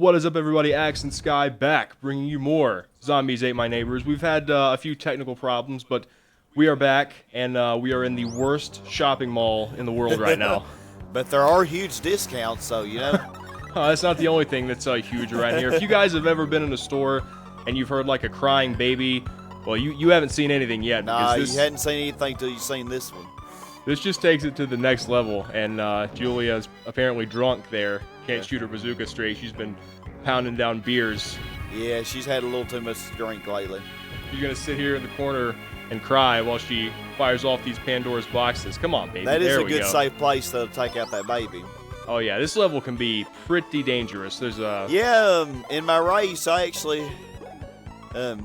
What is up, everybody? Axe and Sky back, bringing you more Zombies Ate My Neighbors. We've had a few technical problems, but we are back, and we are in the worst shopping mall in the world right now. But there are huge discounts, so, you know. That's not the only thing that's huge around here. If you guys have ever been in a store and you've heard, like, a crying baby, well, you haven't seen anything yet. Nah, you hadn't seen anything till you've seen this one. This just takes it to the next level, and Julia's apparently drunk there. Can't shoot her bazooka straight. She's been pounding down beers. Yeah, she's had a little too much to drink lately. You're going to sit here in the corner and cry while she fires off these Pandora's boxes. Come on, baby. That is a good, safe place to take out that baby. Oh, yeah. This level can be pretty dangerous. There's a... Yeah, in my race, I actually...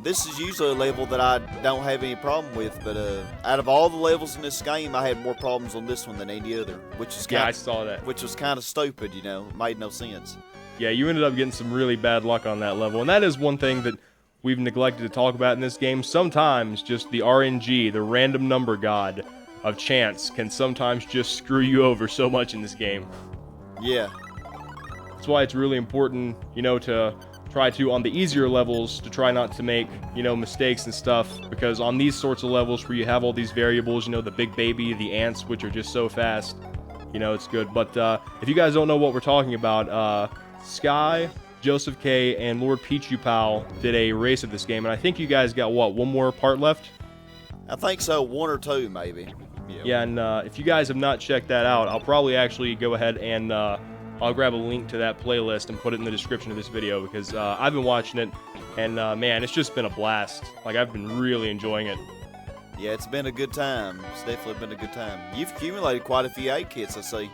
this is usually a level that I don't have any problem with, but out of all the levels in this game, I had more problems on this one than any other, which is I saw that. Which was kind of stupid, you know. It made no sense. Yeah, you ended up getting some really bad luck on that level, and that is one thing that we've neglected to talk about in this game. Sometimes just the RNG, the random number god of chance, can sometimes just screw you over so much in this game. Yeah. That's why it's really important, you know, to try to, on the easier levels, to try not to make, you know, mistakes and stuff, because on these sorts of levels where you have all these variables, you know, the big baby, the ants, which are just so fast, you know, it's good. But if you guys don't know what we're talking about, Sky, Joseph K, and Lord Pichu Pal did a race of this game, and I think you guys got, what, one more part left? I think so, one or two, maybe. Yeah, and if you guys have not checked that out, I'll probably actually go ahead and I'll grab a link to that playlist and put it in the description of this video, because I've been watching it, and man, it's just been a blast. Like, I've been really enjoying it. Yeah, it's been a good time. It's definitely been a good time. You've accumulated quite a few egg kits, I see.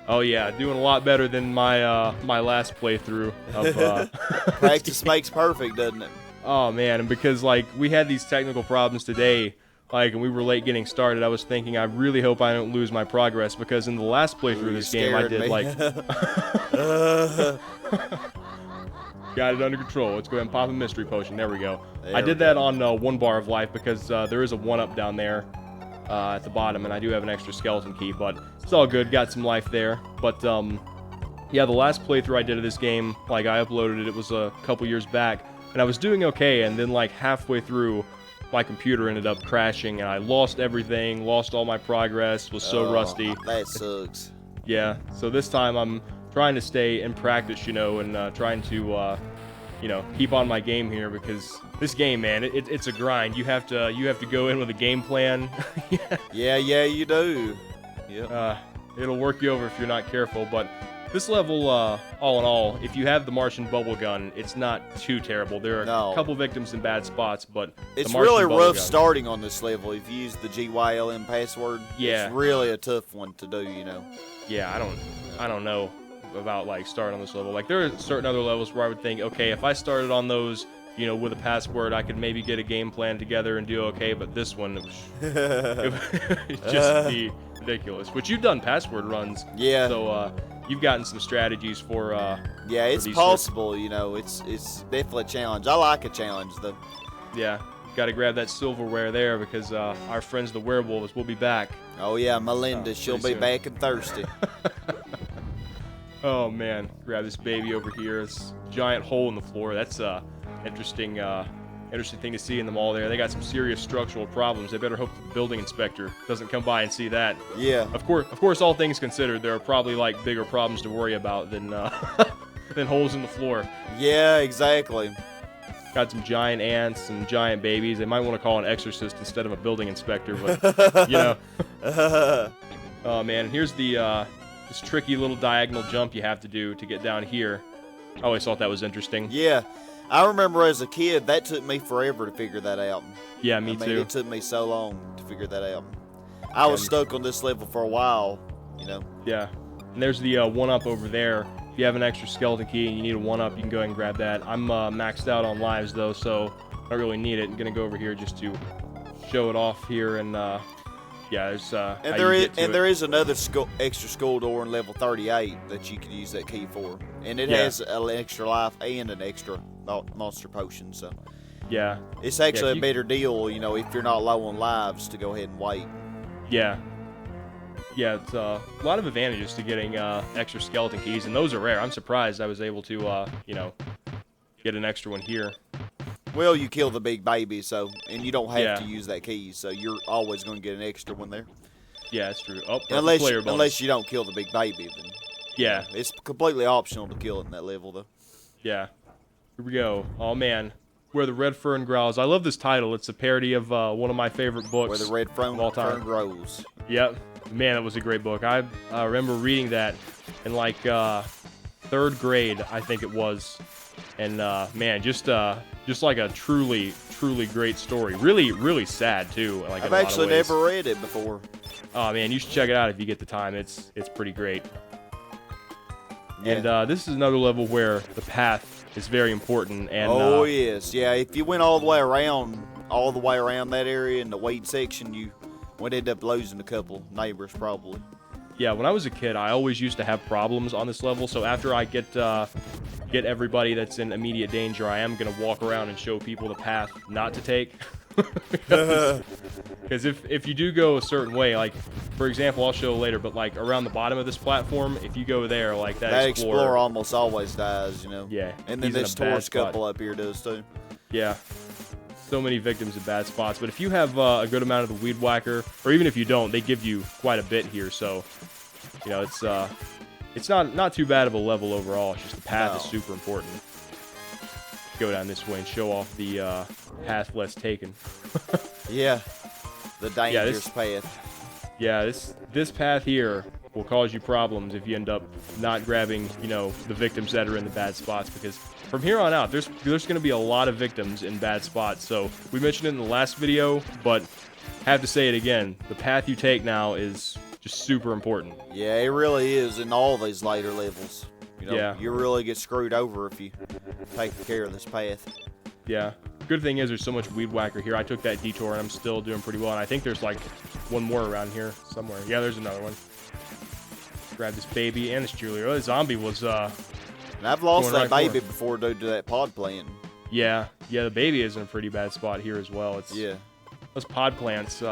Oh yeah, doing a lot better than my my last playthrough of Practice makes perfect, doesn't it? Oh man, and because like we had these technical problems today, like, and we were late getting started, I was thinking, I really hope I don't lose my progress, because in the last playthrough of this game, I did, like... Got it under control. Let's go ahead and pop a mystery potion. There we go. I did that on 1 bar of life, because there is a 1-up down there at the bottom, and I do have an extra skeleton key, but it's all good. Got some life there. But, yeah, the last playthrough I did of this game, like, I uploaded it, it was a couple years back, and I was doing okay, and then, like, halfway through, my computer ended up crashing, and I lost everything, lost all my progress, was so rusty. That sucks. Yeah, so this time I'm trying to stay in practice, you know, and trying to, you know, keep on my game here, because this game, man, it's a grind. You have to go in with a game plan. Yeah, you do. Yeah. It'll work you over if you're not careful, but this level, all in all, if you have the Martian bubble gun, it's not too terrible. There are a couple victims in bad spots, but it's really rough starting on this level if you use the GYLM password. Yeah. It's really a tough one to do, you know. Yeah, I don't know about, like, starting on this level. Like, there are certain other levels where I would think, okay, if I started on those, you know, with a password, I could maybe get a game plan together and do okay, but this one, it would just be ridiculous. But you've done password runs. Yeah. So, you've gotten some strategies for yeah, it's possible, you know. It's definitely a challenge. I like a challenge, though. Yeah, got to grab that silverware there, because our friends the werewolves will be back. Oh yeah, Melinda, she'll be back and thirsty. Oh man, grab this baby over here. This giant hole in the floor. That's interesting thing to see in the mall there. They got some serious structural problems. They better hope the building inspector doesn't come by and see that. Yeah. Of course, all things considered, there are probably, like, bigger problems to worry about than than holes in the floor. Yeah, exactly. Got some giant ants, some giant babies. They might want to call an exorcist instead of a building inspector, but you know. Oh man, and here's the this tricky little diagonal jump you have to do to get down here. I always thought that was interesting. Yeah. I remember as a kid, that took me forever to figure that out. Yeah, me too. It took me so long to figure that out. I was stuck on this level for a while, you know. Yeah. And there's the 1-up over there. If you have an extra skeleton key and you need a 1-up, you can go ahead and grab that. I'm maxed out on lives, though, so I don't really need it. I'm going to go over here just to show it off here, and yeah, there's there is another extra skull door in level 38 that you can use that key for, and it has an extra life and an extra monster potion. So yeah, it's actually a better deal, you know, if you're not low on lives, to go ahead and wait. Yeah, Yeah, it's a lot of advantages to getting extra skeleton keys, and those are rare. I'm surprised I was able to, you know, get an extra one here. Well, you kill the big baby, so, and you don't have Yeah. to use that key, so you're always going to get an extra one there. Yeah, that's true. Oh, Unless you don't kill the big baby, then yeah, it's completely optional to kill it in that level, though. yeah. Here we go. Oh man, Where the Red Fern Growls. I love this title. It's a parody of one of my favorite books. Where the red fern grows. Yep. Man, that was a great book. I remember reading that in like 3rd grade, I think it was. And man, just like a truly great story. Really sad too. Like I've actually never read it before. Oh man, you should check it out if you get the time. It's pretty great. Yeah. And this is another level where the path is very important. And yes, yeah. If you went all the way around that area in the weed section, you would end up losing a couple neighbors probably. Yeah, when I was a kid, I always used to have problems on this level. So after I get everybody that's in immediate danger, I am gonna walk around and show people the path not to take. Because if you do go a certain way, like for example, I'll show later, but like around the bottom of this platform, if you go there, like that explorer almost always dies, you know. Yeah. And then this Taurus couple up here does too. Yeah. So many victims in bad spots, but if you have a good amount of the weed whacker, or even if you don't, they give you quite a bit here. So, you know, it's not too bad of a level overall. It's just the path is super important. Go down this way and show off the path less taken. Yeah, the dangerous path. Yeah, this path here will cause you problems if you end up not grabbing, you know, the victims that are in the bad spots, because from here on out, there's going to be a lot of victims in bad spots. So we mentioned it in the last video, but have to say it again. The path you take now is just super important. Yeah, it really is in all these later levels. You know, yeah. You really get screwed over if you take care of this path. Yeah. Good thing is there's so much weed whacker here. I took that detour and I'm still doing pretty well. And I think there's like one more around here somewhere. Yeah, there's another one. Grab this baby and this cheerleader. Oh, the zombie was and I've lost that baby before due to that pod plant. Yeah, the baby is in a pretty bad spot here as well. Those pod plants.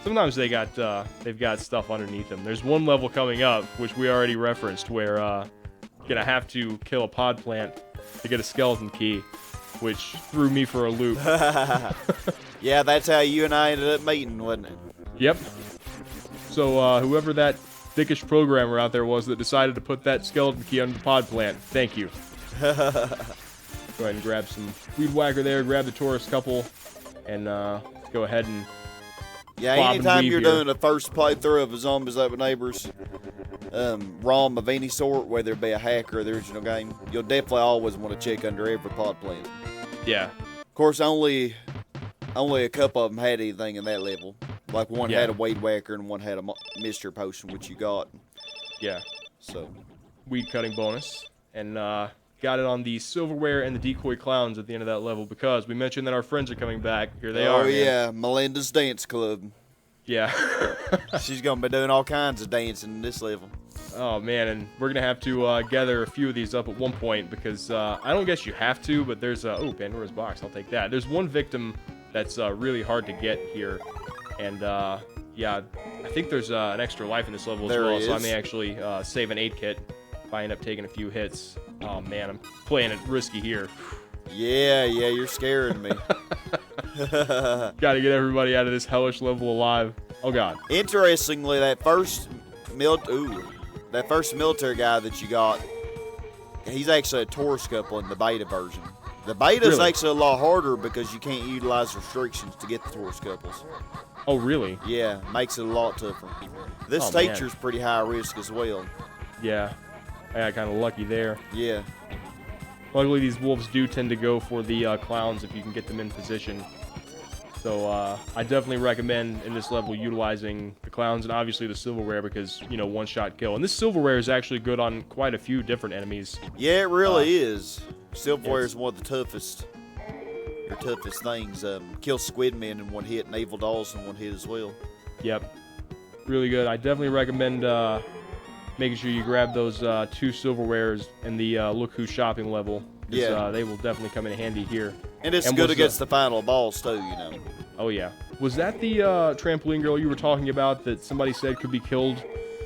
Sometimes they've got stuff underneath them. There's one level coming up which we already referenced where you're gonna have to kill a pod plant to get a skeleton key, which threw me for a loop. Yeah, that's how you and I ended up meeting, wasn't it? Yep. So whoever that dickish programmer out there was that decided to put that skeleton key under the pod plant, thank you. Go ahead and grab some weed whacker there, grab the Taurus couple, and let's go ahead and anytime you're doing a first playthrough of a Zombies That Were Neighbors ROM of any sort, whether it be a hack or the original game, you'll definitely always want to check under every pod plant. Yeah. Of course, only a couple of them had anything in that level. Like one had a weed whacker and one had a mystery potion, which you got. Yeah. So weed cutting bonus, and got it on the silverware and the decoy clowns at the end of that level because we mentioned that our friends are coming back. Here they are. Oh yeah, Melinda's dance club. Yeah. She's gonna be doing all kinds of dancing in this level. Oh man, and we're gonna have to gather a few of these up at one point because I don't guess you have to, but there's Pandora's box. I'll take that. There's one victim that's really hard to get here, and yeah, I think there's an extra life in this level as well, so I may actually save an aid kit if I end up taking a few hits. Oh man, I'm playing it risky here. Yeah, you're scaring me. Gotta get everybody out of this hellish level alive. Oh god. Interestingly, that first military guy that you got, he's actually a Taurus couple in the beta version. The beta's actually a lot harder because you can't utilize restrictions to get the Taurus couples. Oh really? Yeah, makes it a lot tougher. This teacher's pretty high risk as well. Yeah, I got kind of lucky there. Yeah. Luckily, these wolves do tend to go for the clowns if you can get them in position. So I definitely recommend in this level utilizing the clowns and obviously the silverware because, you know, one-shot kill. And this silverware is actually good on quite a few different enemies. Yeah, it really is. Silverware is one of the toughest things. Kill Squidmen in one hit and Evil Dolls in one hit as well. Yep. Really good. I definitely recommend making sure you grab those 2 silverwares in the Look Who's Shopping level. Yeah. They will definitely come in handy here. And it's good against the final boss, too, you know. Oh, yeah. Was that the trampoline girl you were talking about that somebody said could be killed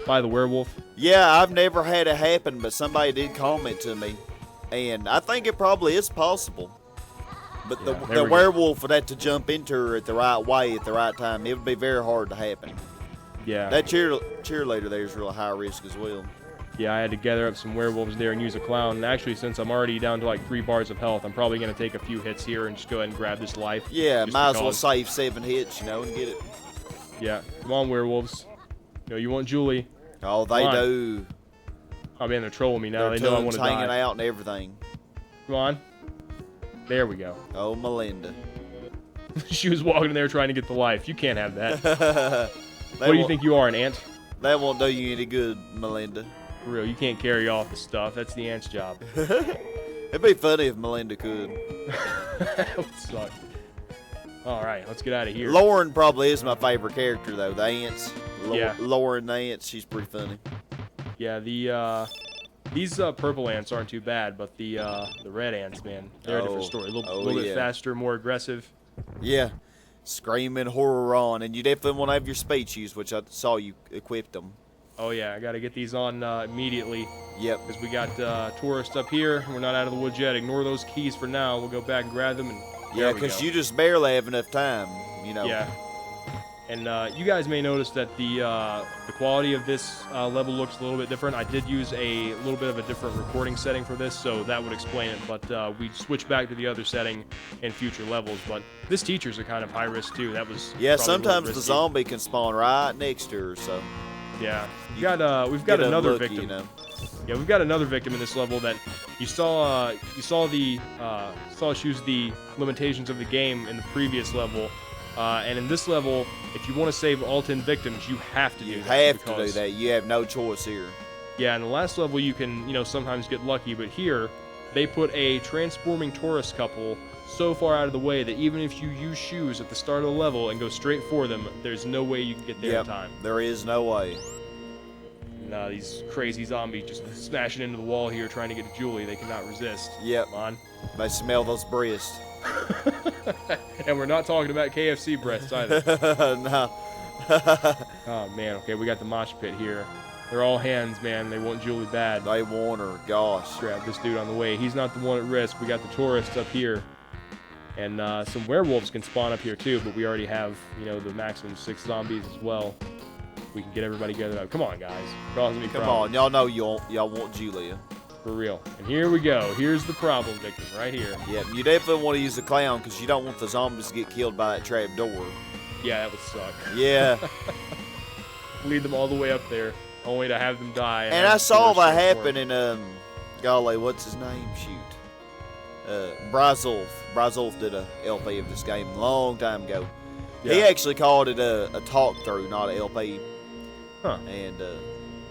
by the werewolf? Yeah, I've never had it happen, but somebody did comment to me. And I think it probably is possible. But Yeah, the werewolf would have to jump into her at the right way at the right time. It would be very hard to happen. Yeah. That cheerleader there is real high risk as well. Yeah, I had to gather up some werewolves there and use a clown. And actually, since I'm already down to like 3 bars of health, I'm probably going to take a few hits here and just go ahead and grab this life. Yeah, might as well save 7 hits, and get it. Yeah, come on, werewolves. You want Julie. Oh, they do. Oh, man, they're trolling me now. Their they know I want to die. hanging out and everything. Come on. There we go. Oh, Melinda. She was walking in there trying to get the life. You can't have that. What do you think you are, an ant? That won't do you any good, Melinda. For real, you can't carry off the stuff. That's the ant's job. It'd be funny if Melinda could. That would suck. All right, let's get out of here. Lauren probably is my favorite character, though. The ants. Yeah. Lauren the ants, she's pretty funny. Yeah, these purple ants aren't too bad, but the red ants, man, they're a different story. A little bit faster, more aggressive. Yeah. Screaming horror on, and you definitely want to have your speech used, which I saw you equipped them. Oh yeah, I got to get these on immediately. Yep. Because we got tourists up here. We're not out of the woods yet. Ignore those keys for now. We'll go back and grab them. And yeah, because you just barely have enough time, Yeah. And you guys may notice that the quality of this level looks a little bit different. I did use a little bit of a different recording setting for this, so that would explain it. But we switched back to the other setting in future levels. But this teacher's are kind of high risk too. That was sometimes the zombie can spawn right next to her. So yeah, we've got another unlucky, victim. Yeah, we've got another victim in this level that you saw. Saw she used the limitations of the game in the previous level. And in this level, if you want to save all 10 victims, you have to do that. You have to do that. You have no choice here. Yeah, in the last level, you can, sometimes get lucky. But here, they put a transforming tourist couple so far out of the way that even if you use shoes at the start of the level and go straight for them, there's no way you can get there in time. There is no way. And these crazy zombies just smashing into the wall here trying to get to Julie. They cannot resist. Yep. Come on. They smell those breasts. And we're not talking about KFC breasts either. No. Oh, man. Okay, we got the mosh pit here. They're all hands, man. They want Julie bad. They want her. Gosh. Grab this dude on the way. He's not the one at risk. We got the tourists up here. And some werewolves can spawn up here, too. But we already have, the maximum 6 zombies as well. We can get everybody gathered up. Come on, guys. Come on. Y'all know y'all want Julia. For real. And here we go. Here's the problem victim right here. Yeah, you definitely want to use the clown because you don't want the zombies to get killed by that trap door. Yeah, that would suck. Yeah. Lead them all the way up there, only to have them die. And I saw that happen in, golly, what's his name? Shoot. Brazolf. Brazolf did a LP of this game a long time ago. Yeah. He actually called it a talk-through, not an LP. Huh. And,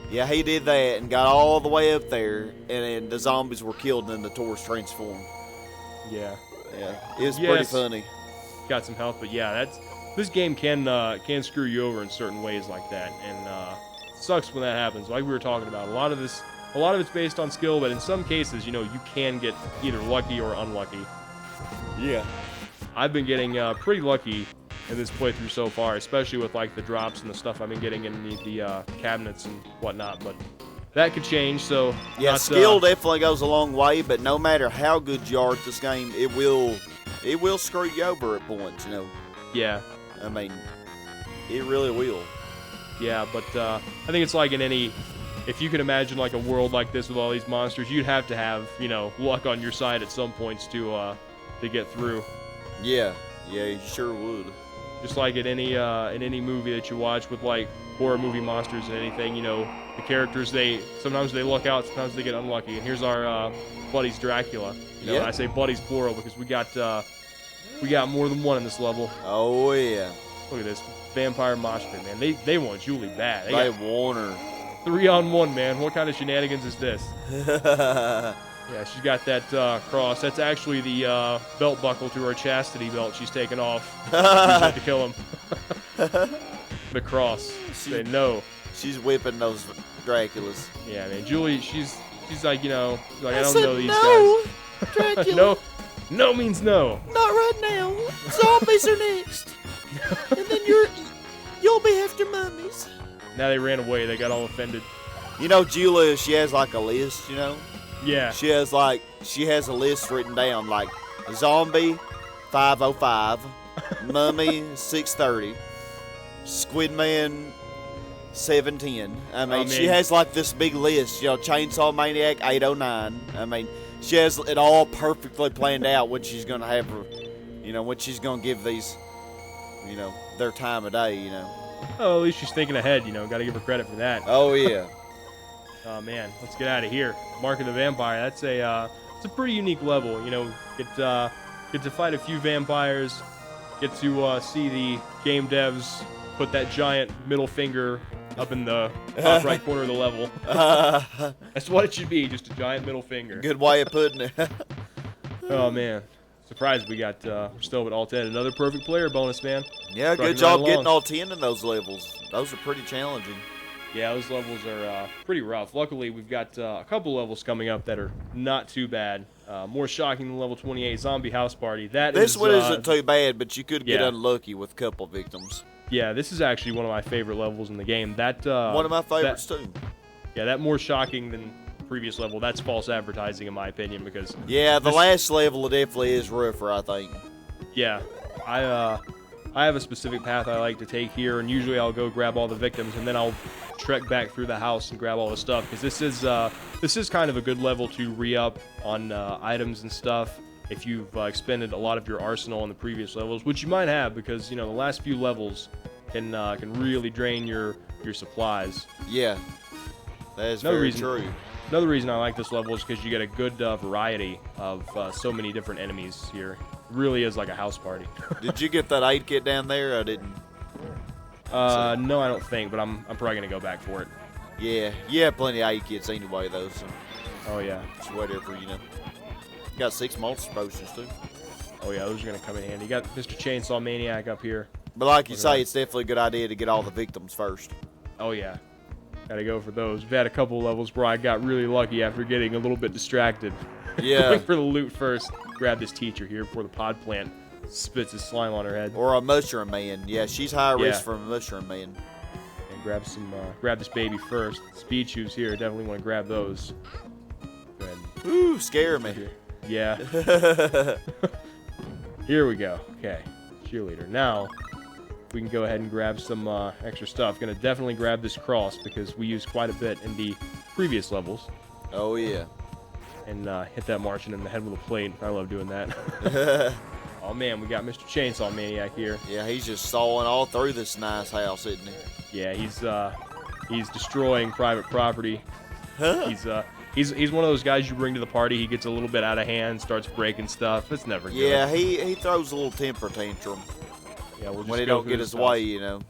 yeah, he did that and got all the way up there, and then the zombies were killed, and then the tourists transformed. Yeah. Yeah, it was pretty funny. Got some health, but yeah, this game can screw you over in certain ways like that, and it sucks when that happens. Like we were talking about, a lot of it's based on skill, but in some cases, you can get either lucky or unlucky. Yeah. I've been getting pretty lucky in this playthrough so far, especially with like the drops and the stuff I've been getting in the cabinets and whatnot, but that could change. So yeah, skill definitely goes a long way, but no matter how good you are at this game, it will screw you over at points. Yeah. I mean, it really will. Yeah, but I think it's like in any, if you can imagine like a world like this with all these monsters, you'd have to have luck on your side at some points to get through. Yeah, you sure would. Just like in any movie that you watch with like horror movie monsters and anything, the characters sometimes they luck out, sometimes they get unlucky. And here's our buddy's Dracula. And I say buddy's plural because we got more than one in this level. Oh yeah. Look at this vampire mosh pit, man. They want Julie bad. They want her. 3-on-1, man. What kind of shenanigans is this? Yeah, she's got that cross. That's actually the belt buckle to her chastity belt she's taken off. She had to kill him. The cross. Say no. She's whipping those Draculas. Yeah, man. Julie, she's like, I don't know these guys. Dracula. No means no. Not right now. Zombies are next. And You'll be after mummies. Now they ran away. They got all offended. You know, Julia, she has like a list, you know? Yeah. She has a list written down like zombie 505, mummy 630, squid man 710. I mean, she has like this big list, you know, chainsaw maniac 809. I mean, she has it all perfectly planned out what she's gonna have, you know, what she's gonna give these, you know, their time of day, you know. Oh, at least she's thinking ahead, you know. Got to give her credit for that. Oh yeah. Oh man, let's get out of here. Mark of the Vampire. That's it's a pretty unique level. You know, get to fight a few vampires. Get to see the game devs put that giant middle finger up in the top right corner of the level. That's what it should be, just a giant middle finger. Good way of putting it. Oh man, surprised we got we're still at all 10. Another perfect player bonus, man. Yeah, good job getting all 10 in those levels. Those are pretty challenging. Yeah, those levels are pretty rough. Luckily, we've got a couple levels coming up that are not too bad. More shocking than level 28, Zombie House Party. This one isn't too bad, but you could get unlucky with a couple victims. Yeah, this is actually one of my favorite levels in the game. That one of my favorites too. Yeah, that more shocking than the previous level. That's false advertising in my opinion because. Yeah, the last level definitely is rougher, I think. Yeah, I have a specific path I like to take here, and usually I'll go grab all the victims, and then I'll trek back through the house and grab all the stuff because this is kind of a good level to re-up on items and stuff if you've expended a lot of your arsenal in the previous levels, which you might have because you know the last few levels can really drain your supplies. Yeah, that is very true. Another reason I like this level is because you get a good variety of so many different enemies here. It really is like a house party. Did you get that aid kit down there? I didn't. No, I don't think, but I'm probably gonna go back for it. Yeah, you have plenty of aid kits anyway, though. So. Oh yeah. It's whatever, you know. Got 6 monster potions too. Oh yeah, those are gonna come in handy. You got Mr. Chainsaw Maniac up here. But like you say, it's definitely a good idea to get all the victims first. Oh yeah, gotta go for those. We've had a couple levels where I got really lucky after getting a little bit distracted. Yeah. Going for the loot first. Grab this teacher here before the pod plant spits his slime on her head. Or a mushroom man. Yeah, she's high risk for a mushroom man. And grab this baby first. Speed shoes here. Definitely want to grab those. Go ahead. Ooh, scare me. Yeah. Here we go. Okay, cheerleader. Now we can go ahead and grab some extra stuff. Gonna definitely grab this cross because we used quite a bit in the previous levels. Oh yeah. And hit that Martian in the head with a plate. I love doing that. Oh man, we got Mr. Chainsaw Maniac here. Yeah, he's just sawing all through this nice house, isn't he? Yeah, he's destroying private property. He's one of those guys you bring to the party. He gets a little bit out of hand, starts breaking stuff. It's never good. Yeah, he throws a little temper tantrum. Yeah, we'll just when he don't get his way, you know.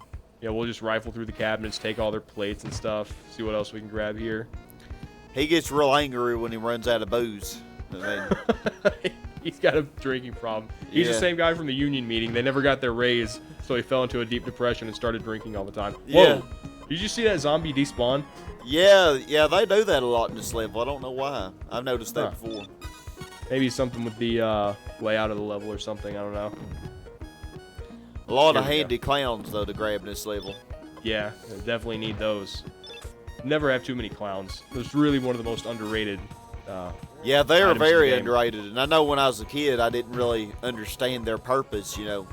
Yeah, we'll just rifle through the cabinets, take all their plates and stuff. See what else we can grab here. He gets real angry when he runs out of booze. I mean, he's got a drinking problem. He's the same guy from the union meeting. They never got their raise, so he fell into a deep depression and started drinking all the time. Yeah. Whoa! Did you see that zombie despawn? Yeah, they do that a lot in this level. I don't know why. I've noticed that before. Maybe something with the layout of the level or something. I don't know. A lot of handy clowns, though, to grab in this level. Yeah, definitely need those. Never have too many clowns. It's really one of the most underrated. Yeah, they are very underrated. And I know when I was a kid, I didn't really understand their purpose, you know,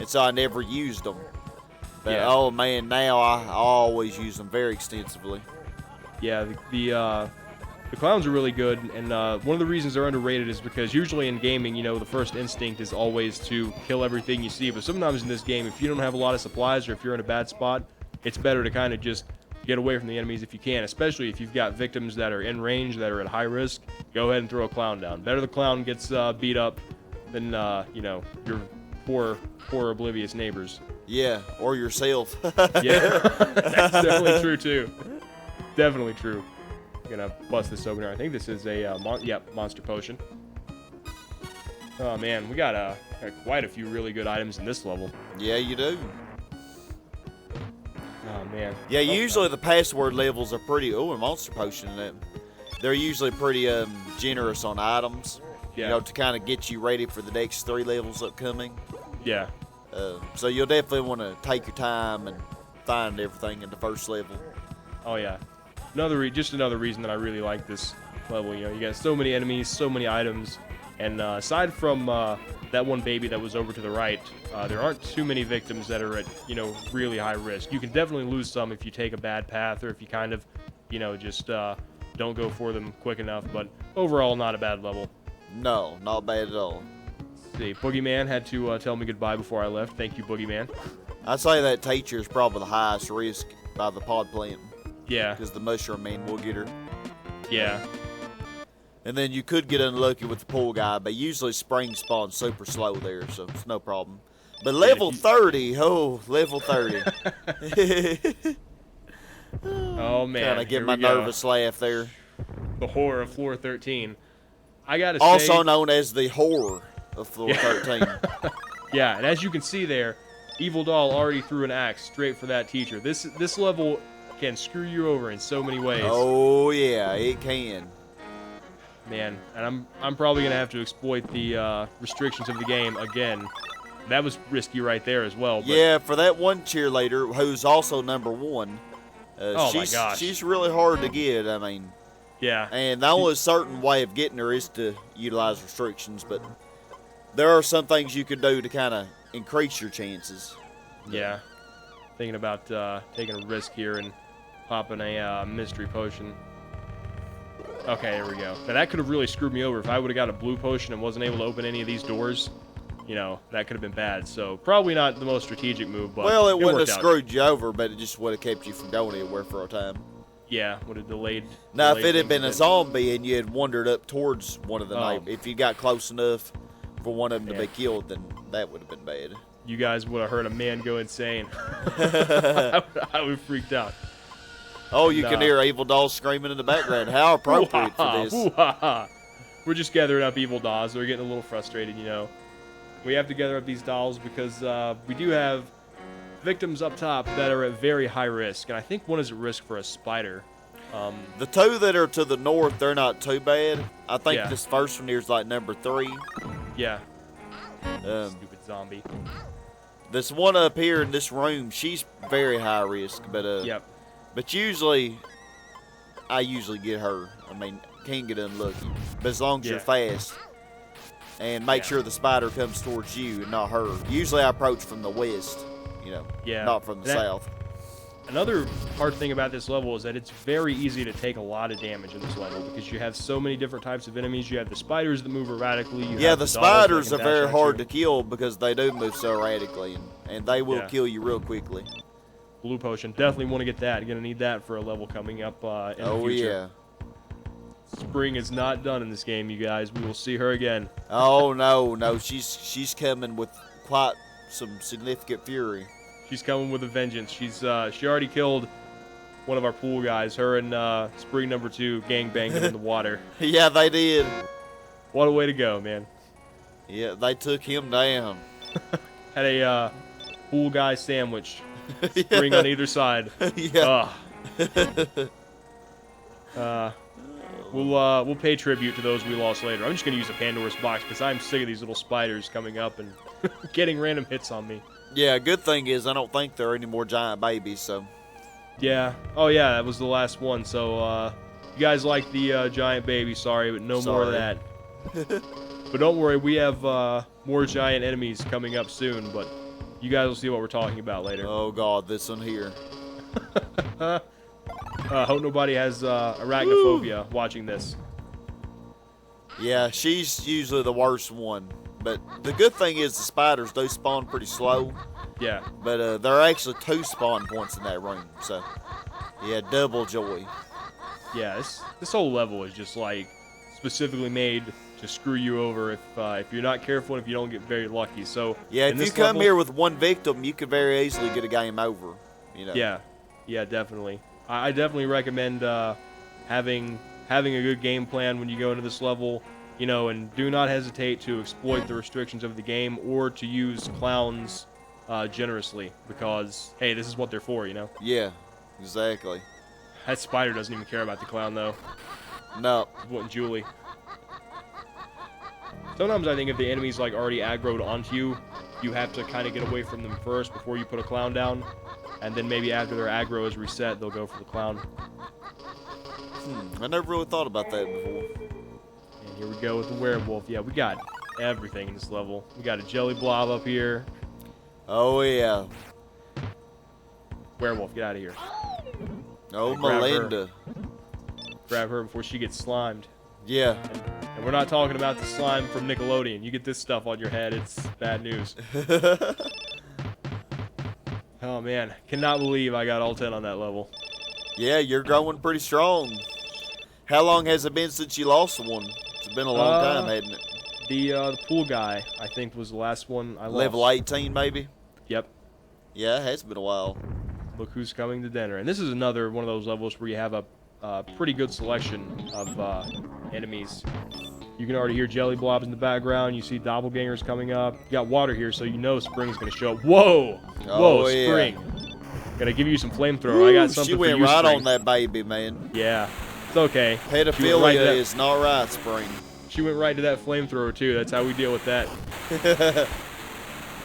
and so I never used them. But oh man, now I always use them very extensively. Yeah, the clowns are really good, and one of the reasons they're underrated is because usually in gaming, you know, the first instinct is always to kill everything you see. But sometimes in this game, if you don't have a lot of supplies or if you're in a bad spot, it's better to kind of just get away from the enemies if you can, especially if you've got victims that are in range, that are at high risk. Go ahead and throw a clown down. Better the clown gets beat up than, you know, your poor oblivious neighbors. Yeah, or yourself. Yeah, that's definitely true, too. Definitely true. I'm gonna bust this open here. I think this is a monster potion. Oh, man, we got quite a few really good items in this level. Yeah, you do. Oh man. Yeah, usually the password levels are pretty. Oh, a monster potion. They're usually pretty generous on items. Yeah. You know, to kind of get you ready for the next 3 levels upcoming. Yeah. So you'll definitely want to take your time and find everything in the first level. Oh yeah, just another reason that I really like this level. You know, you got so many enemies, so many items, and aside from that one baby that was over to the right, there aren't too many victims that are at, you know, really high risk. You can definitely lose some if you take a bad path or if you kind of, you know, just don't go for them quick enough. But overall, not a bad level. No, not bad at all. Let's see, Boogeyman had to tell me goodbye before I left. Thank you, Boogeyman. I'd say that teacher is probably the highest risk by the pod plant. Yeah. Because the mushroom man will get her. Yeah. And then you could get unlucky with the pool guy, but usually spring spawns super slow there, so it's no problem. But level 30, level 30. Oh, man. Kind of get my nervous laugh there. The horror of floor 13. I gotta say... Also known as the horror of floor 13. Yeah, and as you can see there, Evil Doll already threw an axe straight for that teacher. This level can screw you over in so many ways. Oh, yeah, it can. Man, and I'm probably gonna have to exploit the restrictions of the game again. That was risky right there as well. But yeah, for that one cheerleader who's also number 1. Oh my gosh, she's really hard to get. I mean, yeah. And the only certain way of getting her is to utilize restrictions, but there are some things you can do to kind of increase your chances. Yeah, thinking about taking a risk here and popping a mystery potion. Okay, there we go. Now that could have really screwed me over if I would have got a blue potion and wasn't able to open any of these doors. You know, that could have been bad. So probably not the most strategic move, but well, it wouldn't worked have out. screwed you over, but it just would have kept you from going anywhere for a time. Yeah, would have delayed. Now, if it had things been a bit. zombie and you had wandered up towards one of the neighbors, if you got close enough for one of them to be killed, then that would have been bad. You guys would have heard a man go insane. I would have freaked out. Oh, you can hear Evil Dolls screaming in the background. How appropriate for this. We're just gathering up evil dolls. We're getting a little frustrated, you know. We have to gather up these dolls because we do have victims up top that are at very high risk. And I think one is at risk for a spider. The two that are to the north, they're not too bad. I think this first one here is like number 3. Yeah. Stupid zombie. This one up here in this room, she's very high risk, but yep. But usually, I usually get her. I mean, can't get unlucky, but as long as you're fast and make sure the spider comes towards you and not her. Usually, I approach from the west, you know, not from the south. Another hard thing about this level is that it's very easy to take a lot of damage in this level because you have so many different types of enemies. You have the spiders that move erratically. You have the dolls spiders that are can dash very at hard you. to kill because they do move so erratically, and they will kill you real quickly. Blue potion. Definitely want to get that. Going to need that for a level coming up in the future. Yeah. Spring is not done in this game, you guys. We will see her again. Oh, no. She's coming with quite some significant fury. She's coming with a vengeance. She already killed one of our pool guys. Her and Spring number 2 gangbanged him in the water. Yeah, they did. What a way to go, man. Yeah, they took him down. Had a pool guy sandwich. Spring on either side. Yeah. We'll pay tribute to those we lost later. I'm just gonna use a Pandora's box because I'm sick of these little spiders coming up and getting random hits on me. Yeah, good thing is I don't think there are any more giant babies, so. Yeah. Oh yeah, that was the last one. So you guys like the giant baby? Sorry, but no more of that. But don't worry, we have more giant enemies coming up soon. But you guys will see what we're talking about later. Oh God, this one here. Hope nobody has arachnophobia watching this. Yeah, she's usually the worst one. But the good thing is the spiders do spawn pretty slow. Yeah. But there are actually 2 spawn points in that room. So, yeah, double joy. Yeah, this whole level is just like specifically made to screw you over if you're not careful and if you don't get very lucky. So yeah, if you come here with one victim, you could very easily get a game over. You know. Yeah, definitely. I definitely recommend having a good game plan when you go into this level. You know, and do not hesitate to exploit the restrictions of the game or to use clowns generously because hey, this is what they're for. You know. Yeah, exactly. That spider doesn't even care about the clown though. No. He's wanting Julie. Sometimes I think if the enemy's like already aggroed onto you, you have to kind of get away from them first before you put a clown down. And then maybe after their aggro is reset, they'll go for the clown. I never really thought about that before. And here we go with the werewolf. Yeah, we got everything in this level. We got a jelly blob up here. Oh, yeah. Werewolf, get out of here. Oh, Grab Melinda. Grab her before she gets slimed. Yeah. And we're not talking about the slime from Nickelodeon. You get this stuff on your head, it's bad news. Oh, man. Cannot believe I got all 10 on that level. Yeah, you're growing pretty strong. How long has it been since you lost one? It's been a long time, hasn't it? The pool guy, I think, was the last one I lost. Level 18, maybe? Yep. Yeah, it has been a while. Look who's coming to dinner. And this is another one of those levels where you have a pretty good selection of enemies. You can already hear jelly blobs in the background. You see doppelgangers coming up. You got water here, so you know Spring's going to show up. Whoa! Oh, Whoa, yeah. Spring. Gotta give you some flamethrower. I got something She for you, went right Spring. on that baby, man. Yeah. It's okay. Pedophilia is not right, Spring. She went right to that flamethrower, too. That's how we deal with that.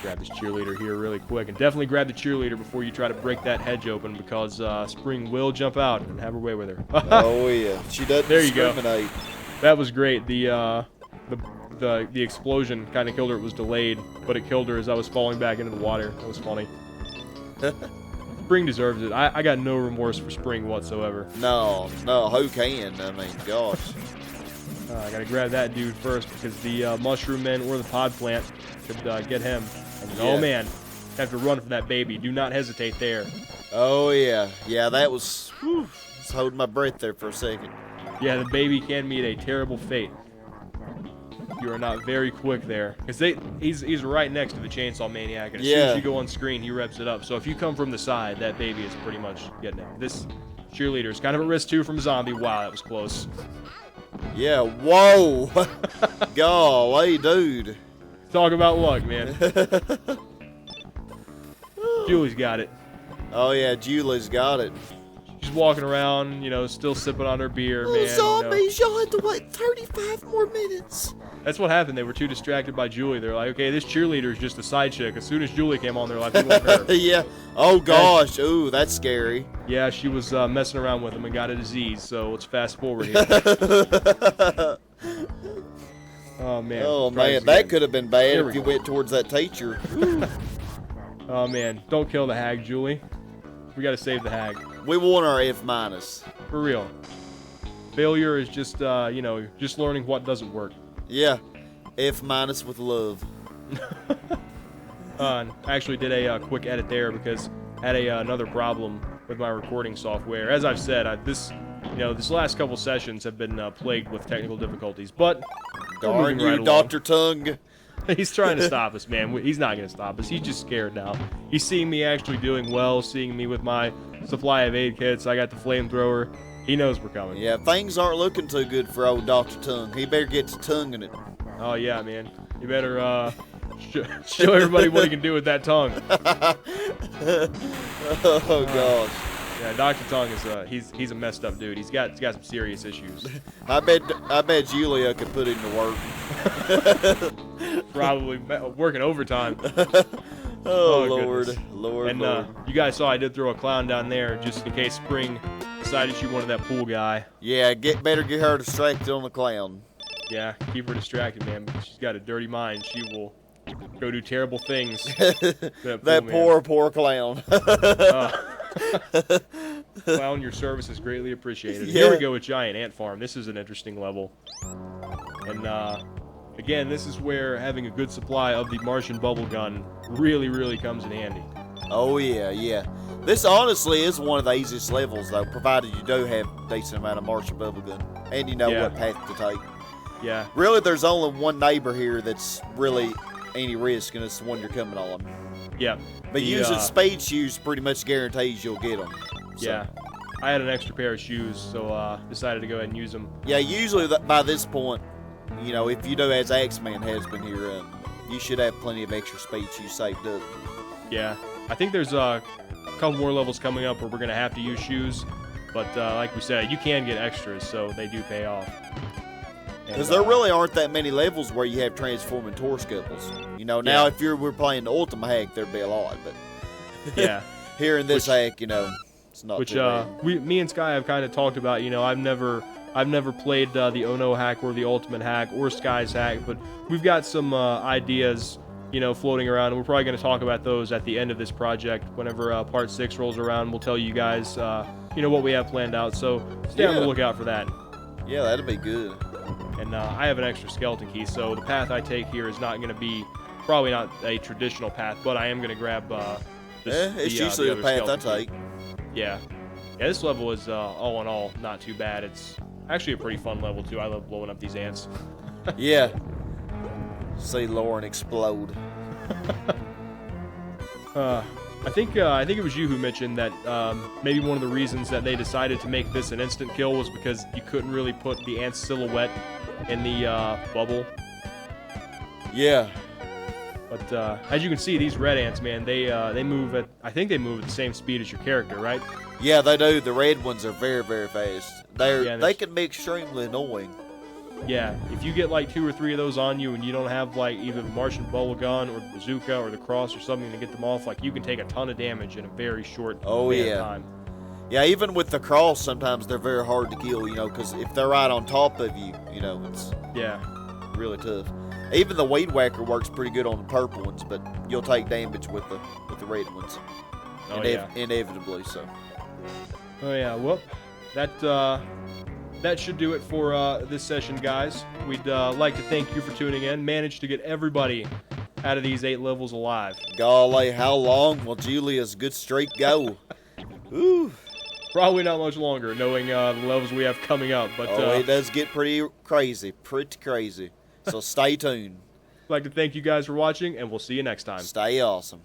Grab this cheerleader here really quick. And definitely grab the cheerleader before you try to break that hedge open, because Spring will jump out and have her way with her. Oh, yeah. She doesn't There you go. discriminate. That was great. The explosion kind of killed her. It was delayed, but it killed her as I was falling back into the water. That was funny. Spring deserves it. I got no remorse for Spring whatsoever. No, who can? I mean, gosh. I gotta grab that dude first, because the mushroom man or the pod plant could get him. And oh man, have to run for that baby. Do not hesitate there. Oh, yeah. Yeah, that was... Whew, I was holding my breath there for a second. Yeah, the baby can meet a terrible fate. You are not very quick there, because he's right next to the chainsaw maniac, and as soon as you go on screen, he revs it up. So if you come from the side, that baby is pretty much getting it. This cheerleader is kind of at risk too from a zombie. Wow, that was close. Yeah, whoa. Golly, dude. Talk about luck, man. Julie's got it. Oh, yeah, Julie's got it. She's walking around, still sipping on her beer, man. Zombies, y'all have to wait 35 more minutes. That's what happened. They were too distracted by Julie. They're like, okay, this cheerleader is just a side chick. As soon as Julie came on, they're like, we want her. Yeah. Oh, gosh. Ooh, that's scary. Yeah, she was messing around with him and got a disease, so let's fast forward here. Oh, man. Oh, man. That could have been bad if you went towards that teacher. Oh, man. Don't kill the hag, Julie. We got to save the hag. We want our F-. For real. Failure is just, just learning what doesn't work. Yeah. F- with love. I actually did a quick edit there because I had another problem with my recording software. As I've said, this last couple sessions have been plagued with technical difficulties, but darn you, right Dr. Tongue. He's trying to stop us, man. He's not going to stop us. He's just scared now. He's seeing me actually doing well, seeing me with my supply of aid kits. I got the flamethrower. He knows we're coming. Yeah, things aren't looking too good for old Dr. Tongue. He better get to tonguing it. Oh, yeah, man. You better show everybody what he can do with that tongue. Oh, gosh. Yeah, Dr. Tongue is he's a messed up dude. He's got some serious issues. I bet Julia could put him to work. Probably working overtime. Oh Lord, goodness. Lord. And Lord. You guys saw I did throw a clown down there just in case Spring decided she wanted that pool guy. Yeah, better get her distracted on the clown. Yeah, keep her distracted, man. Because she's got a dirty mind. She will go do terrible things. That poor clown. Clown, your service is greatly appreciated. Yeah. Here we go with Giant Ant Farm. This is an interesting level. And again, this is where having a good supply of the Martian bubble gun really, really comes in handy. Oh yeah, yeah. This honestly is one of the easiest levels though, provided you do have a decent amount of Martian bubble gun and you know what path to take. Yeah. Really, there's only one neighbor here that's really any risk, and it's the one you're coming on. Yeah. But using speed shoes pretty much guarantees you'll get them. So. Yeah. I had an extra pair of shoes, so decided to go ahead and use them. Yeah, usually by this point, if you do as AxeMan has been here, you should have plenty of extra speed shoes saved up. Yeah. I think there's a couple more levels coming up where we're going to have to use shoes. But like we said, you can get extras, so they do pay off. Because there really aren't that many levels where you have transforming torch couples. You know, now Yeah. if we're playing the Ultimate hack, there'd be a lot, but Yeah. here in this hack, you know, it's not. Which too bad. me and Sky have kind of talked about. You know, I've never played the Ono hack or the Ultimate hack or Sky's hack, but we've got some ideas, you know, floating around, and we're probably going to talk about those at the end of this project. Whenever Part 6 rolls around, we'll tell you guys, you know, what we have planned out. So stay on the lookout for that. Yeah, that'd be good. And I have an extra skeleton key, so the path I take here is not going to be probably not a traditional path, but I am going to grab. It's usually the other path I skeleton key. take. Yeah. Yeah, this level is, all in all, not too bad. It's actually a pretty fun level, too. I love blowing up these ants. Yeah. See Lauren explode. I think it was you who mentioned that maybe one of the reasons that they decided to make this an instant kill was because you couldn't really put the ant's silhouette in the bubble. Yeah. But as you can see, these red ants, man, they move at, I think they move at the same speed as your character, right? Yeah, they do. The red ones are very, very fast. Yeah, They can be extremely annoying. Yeah, if you get like 2 or 3 of those on you and you don't have like either the Martian bubble gun or the bazooka or the cross or something to get them off, like you can take a ton of damage in a very short span of time. Yeah, even with the cross, sometimes they're very hard to kill, you know, because if they're right on top of you, you know, it's really tough. Even the Weed Whacker works pretty good on the purple ones, but you'll take damage with the red ones. Oh, Inevitably, so. Oh yeah, well, that should do it for this session, guys. We'd like to thank you for tuning in. Managed to get everybody out of these 8 levels alive. Golly, how long will Julia's good streak go? Ooh. Probably not much longer, knowing the levels we have coming up. But it does get pretty crazy. So stay tuned. I'd like to thank you guys for watching, and we'll see you next time. Stay awesome.